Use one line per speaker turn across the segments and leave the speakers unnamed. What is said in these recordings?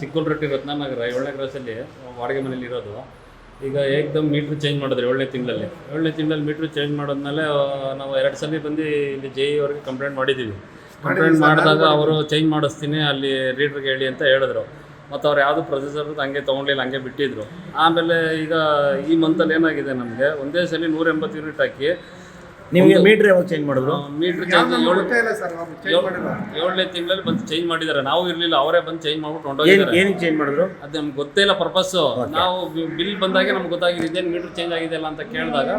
ಚಿಕ್ಕುಲ್ರಟ್ಟಿ ರತ್ನನಗರ 7ನೇ ಕ್ರಾಸಲ್ಲಿ ಬಾಡಿಗೆ ಮನೇಲಿ ಇರೋದು. ಈಗ ಏಕ್ದಮ್ ಮೀಟ್ರ್ ಚೇಂಜ್ ಮಾಡಿದ್ರೆ 7ನೇ ತಿಂಗಳಲ್ಲಿ ಮೀಟ್ರ್ ಚೇಂಜ್ ಮಾಡಿದ್ಮೇಲೆ ನಾವು 2 ಸಲ ಬಂದು ಇಲ್ಲಿ JE ಅವ್ರಿಗೆ ಕಂಪ್ಲೇಂಟ್ ಮಾಡಿದ್ದೀವಿ. ಕಂಪ್ಲೇಂಟ್ ಮಾಡಿದಾಗ ಅವರು ಚೇಂಜ್ ಮಾಡಿಸ್ತೀನಿ ಅಲ್ಲಿ ರೀಡ್ರಿಗೆ ಹೇಳಿ ಅಂತ ಹೇಳಿದ್ರು. ಮತ್ತು ಅವ್ರು ಯಾವುದು ಪ್ರೊಸೆಸರ್ ಹಂಗೆ ತೊಗೊಂಡಿಲ್ಲ, ಹಂಗೆ ಬಿಟ್ಟಿದ್ರು. ಆಮೇಲೆ ಈಗ ಈ ಮಂತಲ್ಲಿ ಏನಾಗಿದೆ, ನಮಗೆ ಒಂದೇ ಸಲ 180 ಯೂನಿಟ್ ಹಾಕಿ
ನಿಮಗೆ ಮೀಟ್ರ್ ಯಾವಾಗ ಚೇಂಜ್ ಮಾಡಿದ್ರು?
ಮೀಟ್ರ್ ಚೇಂಜ್ 7ನೇ ತಿಂಗಳಲ್ಲಿ ಬಂದು ಚೇಂಜ್ ಮಾಡಿದ್ದಾರೆ. ನಾವು ಇರಲಿಲ್ಲ, ಅವರೇ ಬಂದು ಚೇಂಜ್ ಮಾಡ್ಬಿಟ್ಟು ಹೊಂಟೋಗಿದ್ದಾರೆ.
ಏನಕ್ಕೆ ಚೇಂಜ್ ಮಾಡಿದ್ರು
ಅದು ನಮ್ಗೆ ಗೊತ್ತೇ ಇಲ್ಲ ಪರ್ಪಸ್ಸು. ನಾವು ಬಿಲ್ ಬಂದಾಗೆ ನಮ್ಗೆ ಗೊತ್ತಾಗಿದೆ ಇದೇನು ಮೀಟ್ರ್ ಚೇಂಜ್ ಆಗಿದೆ ಅಲ್ಲ ಅಂತ ಕೇಳಿದಾಗ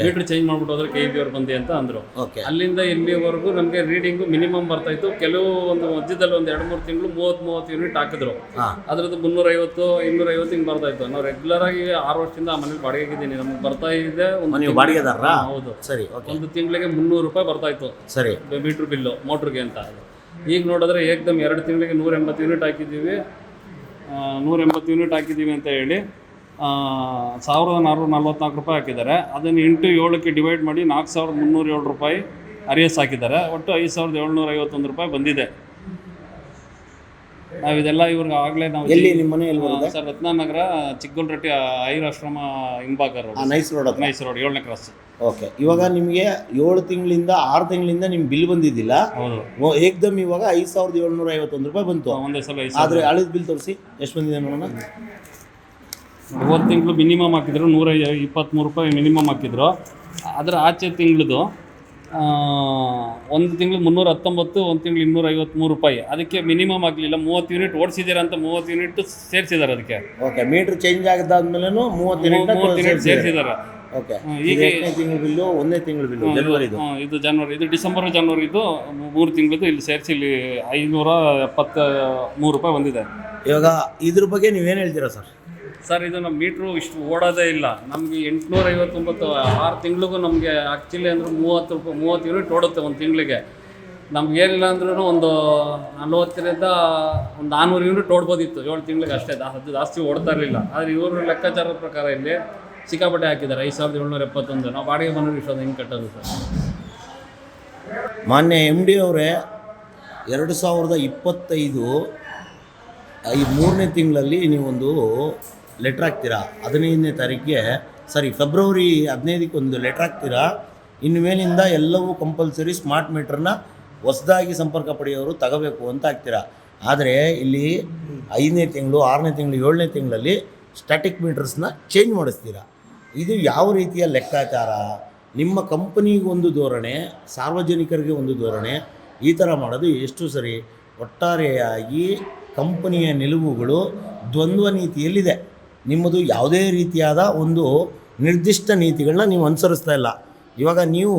ಮೀಟ್ರ್ ಚೇಂಜ್ ಮಾಡ್ಬಿಟ್ಟು ಹೋದ್ರೆ KEB ಅವ್ರು ಬಂದು ಅಂತ ಅಂದರು. ಅಲ್ಲಿಂದ ಇಲ್ಲಿವರೆಗೂ ನಮಗೆ ರೀಡಿಂಗು ಮಿನಿಮಮ್ ಬರ್ತಾಯಿತ್ತು. ಕೆಲವು ಒಂದು ಮಧ್ಯದಲ್ಲಿ ಒಂದು 2-3 ತಿಂಗಳು 30 ಯೂನಿಟ್ ಹಾಕಿದ್ರು. ಅದರದ್ದು 350 250 ಹಿಂಗೆ ಬರ್ತಾಯಿತ್ತು. ನಾವು ರೆಗ್ಯುಲರ್ ಆಗಿ 6 ವರ್ಷದಿಂದ ಆ ಮನೇಲಿ ಬಾಡಿಗೆಗಿದ್ದೀನಿ. ನಮ್ಗೆ ಬರ್ತಾ ಇದೆ ಒಂದು
ಬಾಡಿಗೆದಾರ.
ಹೌದು
ಸರಿ.
ಒಂದು ತಿಂಗಳಿಗೆ 300 ರೂಪಾಯಿ ಬರ್ತಾಯಿತ್ತು. ಸರಿ, ಮೀಟ್ರ್ ಬಿಲ್ಲು ಮೋಟ್ರಿಗೆ ಅಂತ. ಈಗ ನೋಡಿದ್ರೆ ಏಕ್ದಮ್ 2 ತಿಂಗಳಿಗೆ 180 ಯೂನಿಟ್ ಹಾಕಿದ್ದೀವಿ. 180 ಯೂನಿಟ್ ಹಾಕಿದ್ದೀವಿ ಅಂತ ಹೇಳಿ 1444 ರೂಪಾಯಿ ಹಾಕಿದ್ದಾರೆ. ಅದನ್ನು ಇಂಟು 7ಕ್ಕೆ ಡಿವೈಡ್ ಮಾಡಿ 4307 ರೂಪಾಯಿ ಅರಿಯಸ್ ಹಾಕಿದ್ದಾರೆ. ಒಟ್ಟು 5751 ರೂಪಾಯಿ ಬಂದಿದೆ. ನಾವಿದೆಲ್ಲ ಇವ್ರಿಗೆ ಆಗಲೇ ನಾವು
ಎಲ್ಲಿ ನಿಮ್ಮ ಮನೆ ಎಲ್ಲಿ ಬರುತ್ತೆ
ಸರ್? ರತ್ನನಗರ ಚಿಕ್ಕುಲ್ರಟ್ಟಿ ಐರಾಶ್ರಮ ಹಿಂಭಾಗ ರೋಡ್, ನೈಸ್ ರೋಡ್ 7ನೇ ಕ್ರಾಸ್.
ಓಕೆ. ಇವಾಗ ನಿಮಗೆ 7 ತಿಂಗಳಿಂದ 6 ತಿಂಗಳಿಂದ ನಿಮ್ ಬಿಲ್ ಬಂದಿದ್ದಿಲ್ಲ. ಹೌದು. ಏಕ್ದಮ್ ಇವಾಗ 5751 ರೂಪಾಯಿ ಬಂತು
ಒಂದೇ ಸಲ.
ಆದ್ರೆ ಹಳಿದ ಬಿಲ್ ತೋರಿಸಿ ಎಷ್ಟು ಬಂದಿದೆ ನೋಡೋಣ.
1 ತಿಂಗಳು ಮಿನಿಮಮ್ ಹಾಕಿದ್ರು 123 ರೂಪಾಯಿ ಮಿನಿಮಮ್ ಹಾಕಿದ್ರು. ಅದರ ಆಚೆ ತಿಂಗಳದು 1 ತಿಂಗಳು 319, 1 ತಿಂಗಳು 253 ರೂಪಾಯಿ. ಅದಕ್ಕೆ ಮಿನಿಮಮ್ ಆಗಲಿಲ್ಲ. 30 ಯೂನಿಟ್ ಓಡಿಸಿದ್ದೀರ ಅಂತ 30 ಯೂನಿಟ್ ಸೇರಿಸಿದ್ದಾರೆ ಅದಕ್ಕೆ.
ಓಕೆ. ಮೀಟರ್ ಚೇಂಜ್ ಆಗಿದ್ದಾದ್ಮೇಲೆ 30 ಯೂನಿಟ್ ಸೇರಿಸಿದ್ದಾರೆ. ಓಕೆ. ಈಗ ತಿಂಗಳ ಬಿಲ್ಲು 1ನೇ ತಿಂಗಳ ಬಿಲ್ಲು ಜನವರಿದು.
ಇದು ಜನವರಿ, ಇದು ಡಿಸೆಂಬರ್ ಜನವರಿದು 3 ತಿಂಗಳದ್ದು ಇಲ್ಲಿ ಸೇರಿಸಿ ಇಲ್ಲಿ 573 ರೂಪಾಯಿ ಬಂದಿದೆ.
ಇವಾಗ ಇದ್ರ ಬಗ್ಗೆ ನೀವೇನು ಹೇಳ್ತೀರಾ ಸರ್?
ಸರ್, ಇದು ನಮ್ಮ ಮೀಟ್ರು ಇಷ್ಟು ಓಡೋದೇ ಇಲ್ಲ. ನಮಗೆ 859 6 ತಿಂಗಳಿಗೂ ನಮಗೆ ಆ್ಯಕ್ಚುಲಿ ಅಂದರೆ 30 ಯೂನಿಟ್ ಓಡುತ್ತೆ ಒಂದು ತಿಂಗಳಿಗೆ. ನಮಗೇನಿಲ್ಲ ಅಂದ್ರೂ ಒಂದು 40ರಿಂದ ಒಂದು 400 ಯೂನಿಟ್ ಓಡ್ಬೋದಿತ್ತು 7 ತಿಂಗಳಿಗೆ ಅಷ್ಟೇ. ಅದು ಜಾಸ್ತಿ ಓಡ್ತಾ ಇರಲಿಲ್ಲ. ಆದರೆ ಇವರು ಲೆಕ್ಕಾಚಾರದ ಪ್ರಕಾರ ಇಲ್ಲಿ ಸಿಕ್ಕಾಪಟ್ಟೆ ಹಾಕಿದ್ದಾರೆ. 5771. ನಾವು ಬಾಡಿಗೆ ಮನೇಲಿ ಇಷ್ಟೊಂದು ಹೆಂಗೆ ಕಟ್ಟೋದು ಸರ್?
ಮಾನ್ಯ MD ಅವರೇ, 2025 3ನೇ ತಿಂಗಳಲ್ಲಿ ನೀವೊಂದು ಲೆಟ್ರ್ ಹಾಕ್ತೀರಾ. 15ನೇ ತಾರೀಕಿಗೆ ಫೆಬ್ರವರಿ 15ಕ್ಕೆ ಒಂದು ಲೆಟ್ರ್ ಹಾಕ್ತೀರಾ. ಇನ್ನು ಮೇಲಿಂದ ಎಲ್ಲವೂ ಕಂಪಲ್ಸರಿ ಸ್ಮಾರ್ಟ್ ಮೀಟ್ರನ್ನ ಹೊಸದಾಗಿ ಸಂಪರ್ಕ ಪಡೆಯೋರು ತಗೋಬೇಕು ಅಂತ ಹಾಕ್ತೀರಾ. ಆದರೆ ಇಲ್ಲಿ 5ನೇ ತಿಂಗಳು 6ನೇ ತಿಂಗಳು 7ನೇ ತಿಂಗಳಲ್ಲಿ ಸ್ಟ್ಯಾಟಿಕ್ ಮೀಟರ್ಸ್ನ ಚೇಂಜ್ ಮಾಡಿಸ್ತೀರಾ. ಇದು ಯಾವ ರೀತಿಯ ಲೆಕ್ಕಾಚಾರ? ನಿಮ್ಮ ಕಂಪನಿಗೆ ಒಂದು ಧೋರಣೆ, ಸಾರ್ವಜನಿಕರಿಗೆ ಒಂದು ಧೋರಣೆ, ಈ ಥರ ಮಾಡೋದು ಎಷ್ಟು ಸರಿ? ಒಟ್ಟಾರೆಯಾಗಿ ಕಂಪನಿಯ ನಿಲುವುಗಳು ದ್ವಂದ್ವ ನೀತಿಯಲ್ಲಿದೆ. ನಿಮ್ಮದು ಯಾವುದೇ ರೀತಿಯಾದ ಒಂದು ನಿರ್ದಿಷ್ಟ ನೀತಿಗಳನ್ನ ನೀವು ಅನುಸರಿಸ್ತಾ ಇಲ್ಲ. ಇವಾಗ ನೀವು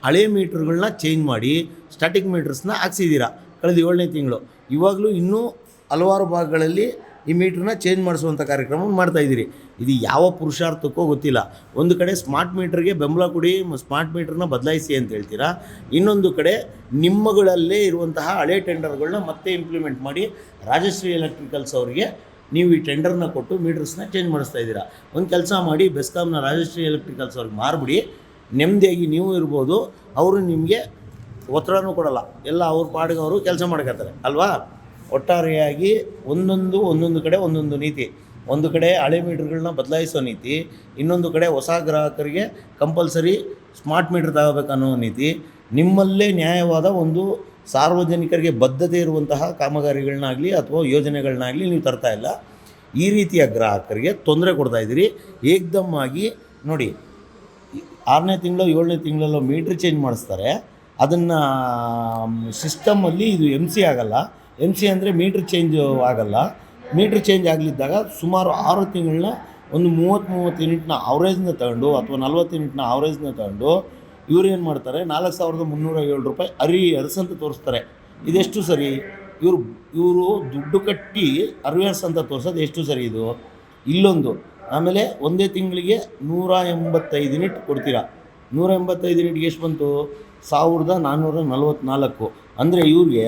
ಹಳೆ ಮೀಟ್ರ್ಗಳನ್ನ ಚೇಂಜ್ ಮಾಡಿ ಸ್ಟ್ಯಾಟಿಕ್ ಮೀಟರ್ಸ್ನ ಹಾಕ್ಸಿದ್ದೀರಾ ಕಳೆದ 7ನೇ ತಿಂಗಳು. ಇವಾಗಲೂ ಇನ್ನೂ ಹಲವಾರು ಭಾಗಗಳಲ್ಲಿ ಈ ಮೀಟ್ರನ್ನ ಚೇಂಜ್ ಮಾಡಿಸುವಂಥ ಕಾರ್ಯಕ್ರಮ ಮಾಡ್ತಾಯಿದ್ದೀರಿ. ಇದು ಯಾವ ಪುರುಷಾರ್ಥಕ್ಕೋ ಗೊತ್ತಿಲ್ಲ. ಒಂದು ಕಡೆ ಸ್ಮಾರ್ಟ್ ಮೀಟ್ರಿಗೆ ಬೆಂಬಲ ಕೊಡಿ, ಸ್ಮಾರ್ಟ್ ಮೀಟ್ರನ್ನ ಬದಲಾಯಿಸಿ ಅಂತ ಹೇಳ್ತೀರಾ. ಇನ್ನೊಂದು ಕಡೆ ನಿಮ್ಮಗಳಲ್ಲೇ ಇರುವಂತಹ ಹಳೆ ಟೆಂಡರ್ಗಳನ್ನ ಮತ್ತೆ ಇಂಪ್ಲಿಮೆಂಟ್ ಮಾಡಿ ರಾಜಶ್ರೀ ಎಲೆಕ್ಟ್ರಿಕಲ್ಸ್ ಅವರಿಗೆ ನೀವು ಈ ಟೆಂಡರ್ನ ಕೊಟ್ಟು ಮೀಟರ್ಸ್ನ ಚೇಂಜ್ ಮಾಡಿಸ್ತಾ ಇದ್ದೀರಾ. ಒಂದು ಕೆಲಸ ಮಾಡಿ, ಬೆಸ್ಕಾಮ್ನ ರಾಜಶ್ರೀ ಎಲೆಕ್ಟ್ರಿಕಲ್ಸ್ ಅವ್ರಿಗೆ ಮಾರ್ಬಿಡಿ. ನೆಮ್ಮದಿಯಾಗಿ ನೀವು ಇರ್ಬೋದು. ಅವರು ನಿಮಗೆ ಒತ್ತಡನೂ ಕೊಡಲ್ಲ. ಎಲ್ಲ ಅವ್ರ ಪಾಡಿಗೆ ಅವರು ಕೆಲಸ ಮಾಡ್ಕೊತಾರೆ ಅಲ್ವಾ? ಒಟ್ಟಾರೆಯಾಗಿ ಒಂದೊಂದು ಕಡೆ ಒಂದೊಂದು ನೀತಿ. ಒಂದು ಕಡೆ ಹಳೆ ಮೀಟ್ರ್ಗಳನ್ನ ಬದಲಾಯಿಸೋ ನೀತಿ, ಇನ್ನೊಂದು ಕಡೆ ಹೊಸ ಗ್ರಾಹಕರಿಗೆ ಕಂಪಲ್ಸರಿ ಸ್ಮಾರ್ಟ್ ಮೀಟ್ರ್ ತಗೋಬೇಕನ್ನೋ ನೀತಿ. ನಿಮ್ಮಲ್ಲೇ ನ್ಯಾಯವಾದ ಒಂದು ಸಾರ್ವಜನಿಕರಿಗೆ ಬದ್ಧತೆ ಇರುವಂತಹ ಕಾಮಗಾರಿಗಳನ್ನಾಗಲಿ ಅಥವಾ ಯೋಜನೆಗಳನ್ನಾಗಲಿ ನೀವು ತರ್ತಾ ಇಲ್ಲ. ಈ ರೀತಿಯ ಗ್ರಾಹಕರಿಗೆ ತೊಂದರೆ ಕೊಡ್ತಾಯಿದ್ದೀರಿ. ಏಕ್ದಮ್ ಆಗಿ ನೋಡಿ, 6ನೇ ತಿಂಗಳು 7ನೇ ತಿಂಗಳಲ್ಲೋ ಮೀಟ್ರ್ ಚೇಂಜ್ ಮಾಡಿಸ್ತಾರೆ. ಅದನ್ನು ಸಿಸ್ಟಮಲ್ಲಿ ಇದು MC ಆಗಲ್ಲ. MC ಅಂದರೆ ಮೀಟ್ರ್ ಚೇಂಜ್ ಆಗಲ್ಲ. ಮೀಟ್ರ್ ಚೇಂಜ್ ಆಗಲಿದ್ದಾಗ ಸುಮಾರು 6 ತಿಂಗಳನ್ನ ಒಂದು 30 ಯೂನಿಟ್ನ ಅವರೇಜ್ನ ತಗೊಂಡು ಅಥವಾ 40 ಯೂನಿಟ್ನ ಅವರೇಜ್ನ ತಗೊಂಡು ಇವ್ರು ಏನು ಮಾಡ್ತಾರೆ, 4307 ರೂಪಾಯಿ ಅರಿಯರ್ಸ್ ಅಂತ ತೋರಿಸ್ತಾರೆ. ಇದೆಷ್ಟು ಸರಿ? ಇವರು ದುಡ್ಡು ಕಟ್ಟಿ ಅರಿಯರ್ಸ್ ಅಂತ ತೋರಿಸೋದು ಎಷ್ಟು ಸರಿ ಇದು? ಇಲ್ಲೊಂದು. ಆಮೇಲೆ ಒಂದೇ ತಿಂಗಳಿಗೆ 185 ಯೂನಿಟ್ ಕೊಡ್ತೀರಾ. 185 ಯೂನಿಟ್ಗೆ ಎಷ್ಟು ಬಂತು? 1444. ಅಂದರೆ ಇವ್ರಿಗೆ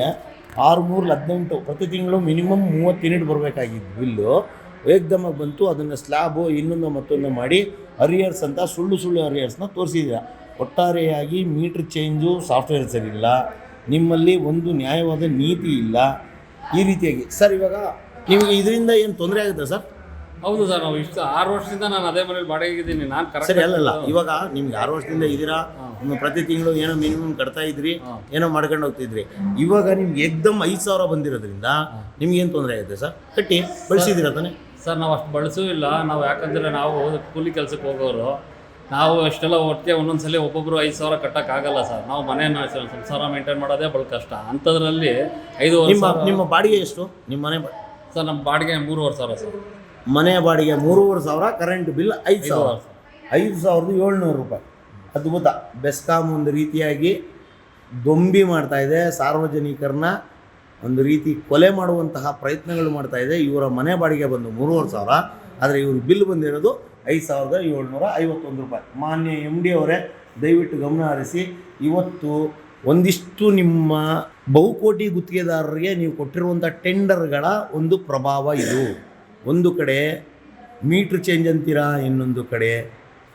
6×3=18. ಪ್ರತಿ ತಿಂಗಳು ಮಿನಿಮಮ್ 30 ಯೂನಿಟ್ ಬರಬೇಕಾಗಿದ್ದು ಬಿಲ್ಲು ಏಕ್ದಮಾಗಿ ಬಂತು. ಅದನ್ನು ಸ್ಲ್ಯಾಬು ಇನ್ನೊಂದು ಮತ್ತೊಂದು ಮಾಡಿ ಅರಿಯರ್ಸ್ ಅಂತ ಸುಳ್ಳು ಅರಿಯರ್ಸ್ನ ತೋರಿಸಿದ್ದೀರ. ಒಟ್ಟಾರೆಯಾಗಿ ಮೀಟ್ರ್ ಚೇಂಜು ಸಾಫ್ಟ್ವೇರ್ ಸರಿಯಿಲ್ಲ, ನಿಮ್ಮಲ್ಲಿ ಒಂದು ನ್ಯಾಯವಾದ ನೀತಿ ಇಲ್ಲ. ಈ ರೀತಿಯಾಗಿ ಸರ್, ಇವಾಗ ನಿಮಗೆ ಇದರಿಂದ ಏನು ತೊಂದರೆ ಆಗುತ್ತೆ ಸರ್?
ಹೌದು ಸರ್, ನಾವು ಇಷ್ಟು 6 ವರ್ಷದಿಂದ ನಾನು ಅದೇ ಮನೇಲಿ ಬಾಡಿಗೆಗಿದ್ದೀನಿ. ನಾನು
ಸರಿ,
ಕರೆಕ್ಟ್
ಅಲ್ಲಲ್ಲ, ಇವಾಗ ನಿಮ್ಗೆ 6 ವರ್ಷದಿಂದ ಇದ್ದೀರಾ, ನಿಮ್ಮ ಪ್ರತಿ ತಿಂಗಳು ಏನೋ ಮಿನಿಮಮ್ ಕಟ್ತಾ ಇದ್ರಿ, ಏನೋ ಮಾಡ್ಕೊಂಡು ಹೋಗ್ತಿದ್ರಿ. ಇವಾಗ ನಿಮ್ಗೆ ಏಕ್ದಮ್ 5,000 ಬಂದಿರೋದ್ರಿಂದ ನಿಮ್ಗೆ ಏನು ತೊಂದರೆ ಆಗುತ್ತೆ ಸರ್? ಕಟ್ಟಿ ಬಳಸಿದ್ದೀರಾ ತಾನೆ
ಸರ್? ನಾವು ಅಷ್ಟು ಬಳಸೂ ಇಲ್ಲ ನಾವು, ಯಾಕಂದರೆ ನಾವು ಕೂಲಿ ಕೆಲಸಕ್ಕೆ ಹೋಗೋರು. ನಾವು ಅಷ್ಟೆಲ್ಲ ಒಟ್ಟಿಗೆ ಒಂದೊಂದ್ಸಲಿ ಒಬ್ಬೊಬ್ಬರು 5,000 ಕಟ್ಟೋಕ್ಕಾಗಲ್ಲ ಸರ್. ನಾವು ಮನೇನ ಸಂಸಾರ ಮೇಂಟೈನ್ ಮಾಡೋದೇ ಬಹಳ ಕಷ್ಟ. ಅಂಥದ್ರಲ್ಲಿ 5,500.
ನಿಮ್ಮ ಬಾಡಿಗೆ ಎಷ್ಟು? ನಿಮ್ಮ ಮನೆ
ಸರ್ ನಮ್ಮ ಬಾಡಿಗೆ 3,500 ಸರ್.
ಮನೆ ಬಾಡಿಗೆ 3,500, ಕರೆಂಟ್ ಬಿಲ್ 5,000, 5,700 ರೂಪಾಯಿ. ಅದ್ಭುತ. ಬೆಸ್ಕಾಂ ಒಂದು ರೀತಿಯಾಗಿ ದೊಂಬಿ ಮಾಡ್ತಾ ಇದೆ, ಸಾರ್ವಜನಿಕರನ್ನ ಒಂದು ರೀತಿ ಕೊಲೆ ಮಾಡುವಂತಹ ಪ್ರಯತ್ನಗಳು ಮಾಡ್ತಾ ಇದೆ. ಇವರ ಮನೆ ಬಾಡಿಗೆ ಬಂದು 3,500, ಆದರೆ ಇವ್ರ ಬಿಲ್ ಬಂದಿರೋದು 5,751 ರೂಪಾಯಿ. ಮಾನ್ಯ MD ಅವರೇ, ದಯವಿಟ್ಟು ಗಮನ ಹರಿಸಿ. ಇವತ್ತು ಒಂದಿಷ್ಟು ನಿಮ್ಮ ಬಹುಕೋಟಿ ಗುತ್ತಿಗೆದಾರರಿಗೆ ನೀವು ಕೊಟ್ಟಿರುವಂಥ ಟೆಂಡರ್ಗಳ ಒಂದು ಪ್ರಭಾವ ಇದು. ಒಂದು ಕಡೆ ಮೀಟ್ರ್ ಚೇಂಜ್ ಅಂತೀರಾ, ಇನ್ನೊಂದು ಕಡೆ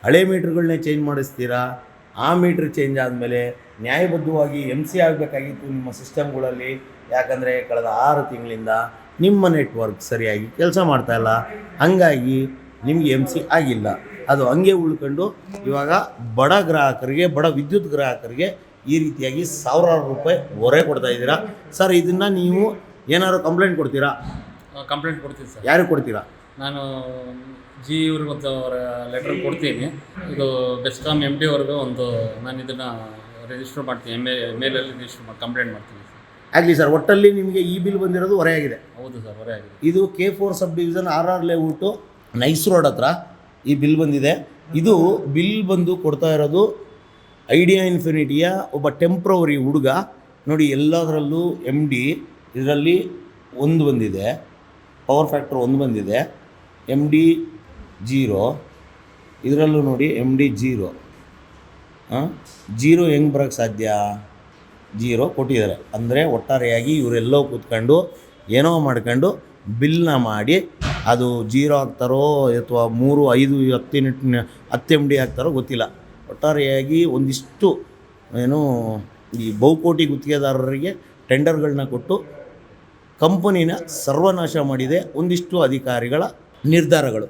ಹಳೆ ಮೀಟ್ರ್ಗಳನ್ನೇ ಚೇಂಜ್ ಮಾಡಿಸ್ತೀರಾ. ಆ ಮೀಟ್ರ್ ಚೇಂಜ್ ಆದಮೇಲೆ ನ್ಯಾಯಬದ್ಧವಾಗಿ MC ಆಗಬೇಕಾಗಿತ್ತು ನಿಮ್ಮ ಸಿಸ್ಟಮ್ಗಳಲ್ಲಿ. ಯಾಕಂದರೆ ಕಳೆದ 6 ತಿಂಗಳಿಂದ ನಿಮ್ಮ ನೆಟ್ವರ್ಕ್ ಸರಿಯಾಗಿ ಕೆಲಸ ಮಾಡ್ತಾಯಿಲ್ಲ, ಹಂಗಾಗಿ ನಿಮಗೆ MC ಆಗಿಲ್ಲ. ಅದು ಹಂಗೆ ಉಳ್ಕೊಂಡು ಇವಾಗ ಬಡ ಗ್ರಾಹಕರಿಗೆ, ಬಡ ವಿದ್ಯುತ್ ಗ್ರಾಹಕರಿಗೆ ಈ ರೀತಿಯಾಗಿ ಸಾವಿರಾರು ರೂಪಾಯಿ ಹೊರೆ ಕೊಡ್ತಾ ಇದ್ದೀರಾ. ಸರ್, ಇದನ್ನು ನೀವು ಏನಾದ್ರು ಕಂಪ್ಲೇಂಟ್ ಕೊಡ್ತೀರಾ?
ಕಂಪ್ಲೇಂಟ್ ಕೊಡ್ತೀನಿ ಸರ್.
ಯಾರಿಗೆ ಕೊಡ್ತೀರಾ?
ನಾನು ಇವ್ರಿಗೆ ಒಂದು ಲೆಟರ್ ಕೊಡ್ತೀನಿ. ಇದು ಬೆಸ್ಕಾಂ MD ಅವ್ರಿಗೆ ಒಂದು ನಾನು ಇದನ್ನು ರಿಜಿಸ್ಟರ್ ಮಾಡ್ತೀನಿ, ಮೇಲಲ್ಲಿ ರಿಜಿಸ್ಟರ್ ಮಾಡಿ ಕಂಪ್ಲೇಂಟ್ ಮಾಡ್ತೀನಿ ಸರ್.
ಆಗಲಿ ಸರ್. ಒಟ್ಟಲ್ಲಿ ನಿಮಗೆ ಈ ಬಿಲ್ ಬಂದಿರೋದು ಹೊರೆಯಾಗಿದೆ.
ಹೌದು ಸರ್, ಹೊರೆಯಾಗಿದೆ. ಇದು
K4 sub division RR layout, nice road ಹತ್ರ ಈ ಬಿಲ್ ಬಂದಿದೆ. ಇದು ಬಿಲ್ ಬಂದು ಕೊಡ್ತಾ ಇರೋದು ಐಡಿಯಾ ಇನ್ಫಿನಿಟಿಯ ಒಬ್ಬ ಟೆಂಪ್ರವರಿ ಹುಡುಗ. ನೋಡಿ, ಎಲ್ಲದರಲ್ಲೂ MD, ಇದರಲ್ಲಿ 1 ಬಂದಿದೆ, ಪವರ್ ಫ್ಯಾಕ್ಟರ್ 1 ಬಂದಿದೆ, MD 0, ಇದರಲ್ಲೂ ನೋಡಿ MD 0. 0 ಹೆಂಗೆ ಬರೋಕ್ಕೆ ಸಾಧ್ಯ? 0 ಕೊಟ್ಟಿದ್ದಾರೆ. ಅಂದರೆ ಒಟ್ಟಾರೆಯಾಗಿ ಇವರೆಲ್ಲೋ ಕೂತ್ಕೊಂಡು ಏನೋ ಮಾಡ್ಕೊಂಡು ಬಿಲ್ನ ಮಾಡಿ ಅದು 0 ಆಗ್ತಾರೋ ಅಥವಾ 3, 5, 10 MD ಆಗ್ತಾರೋ ಗೊತ್ತಿಲ್ಲ. ಒಟ್ಟಾರೆಯಾಗಿ ಒಂದಿಷ್ಟು ಏನು ಈ ಬಹುಕೋಟಿ ಗುತ್ತಿಗೆದಾರರಿಗೆ ಟೆಂಡರ್ಗಳನ್ನ ಕೊಟ್ಟು ಕಂಪನಿನ ಸರ್ವನಾಶ ಮಾಡಿದೆ ಒಂದಿಷ್ಟು ಅಧಿಕಾರಿಗಳ ನಿರ್ಧಾರಗಳು.